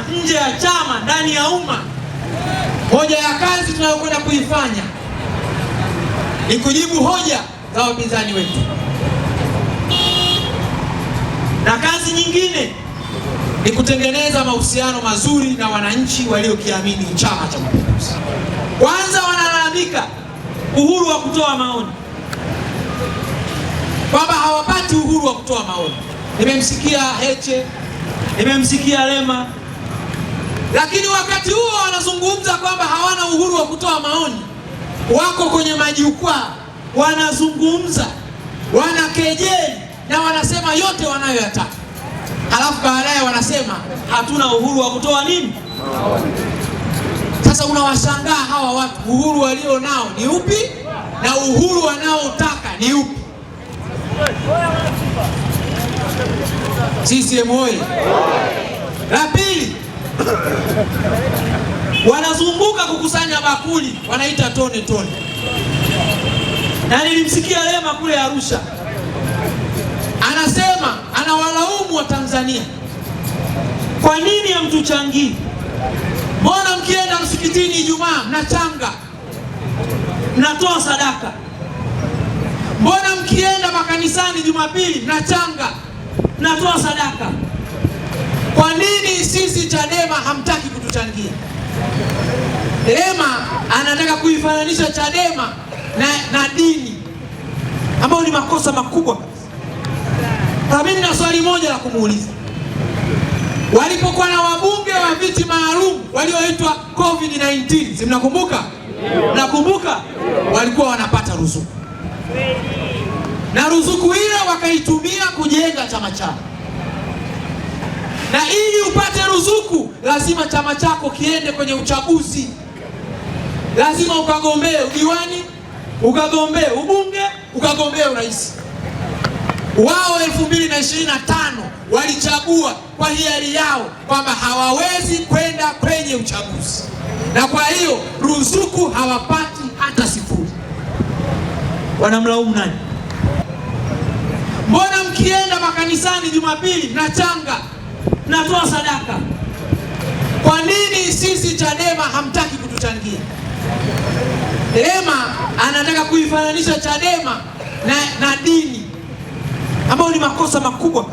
chama, nje ya chama, ndani ya umma. Moja ya kazi tunayokwenda kuifanya ni kujibu hoja za wapinzani wetu, na kazi nyingine ni kutengeneza mahusiano mazuri na wananchi waliokiamini Chama cha Mapinduzi. Kwanza wanalalamika uhuru wa kutoa maoni, kwamba hawapati uhuru wa kutoa maoni. Nimemsikia Heche, nimemsikia Lema, lakini wakati huo wanazungumza kwamba hawana uhuru wa kutoa maoni, wako kwenye majukwaa wanazungumza, wanakejeli na wanasema yote wanayoyataka, halafu baadaye wanasema hatuna uhuru wa kutoa nini? Sasa unawashangaa hawa watu, uhuru walio nao ni upi na uhuru wanaotaka ni upi? CCM oyee! La pili, wanazunguka kukusanya bakuli, wanaita tone tone. Na nilimsikia Lema kule Arusha anasema, anawalaumu wa Tanzania, kwa nini hamtuchangii? Mbona mkienda msikitini Ijumaa mnachanga, mnatoa sadaka? Mbona mkienda makanisani Jumapili mnachanga, mnatoa sadaka? Kwa nini sisi Chadema hamtaki kutuchangia? Lema anataka kuifananisha Chadema na dini, ambayo ni makosa makubwa. Mimi na swali moja la kumuuliza. Walipokuwa na wabunge wa viti maalum walioitwa COVID-19, si mnakumbuka? Mnakumbuka? Walikuwa wanapata ruzuku, na ruzuku ile wakaitumia kujenga chama chao. Na ili upate ruzuku lazima chama chako kiende kwenye uchaguzi, lazima ukagombee udiwani, ukagombee ubunge, ukagombee urais. Wao 2025 walichagua kwa hiari yao kwamba hawawezi kwenda kwenye uchaguzi, na kwa hiyo ruzuku hawapati hata sifuri. Wanamlaumu nani? Mbona mkienda makanisani Jumapili mnachanga, mnatoa sadaka? Kwa nini sisi Chadema hamtaki kutuchangia? Lema anataka kuifananisha Chadema na dini, ambayo ni makosa makubwa.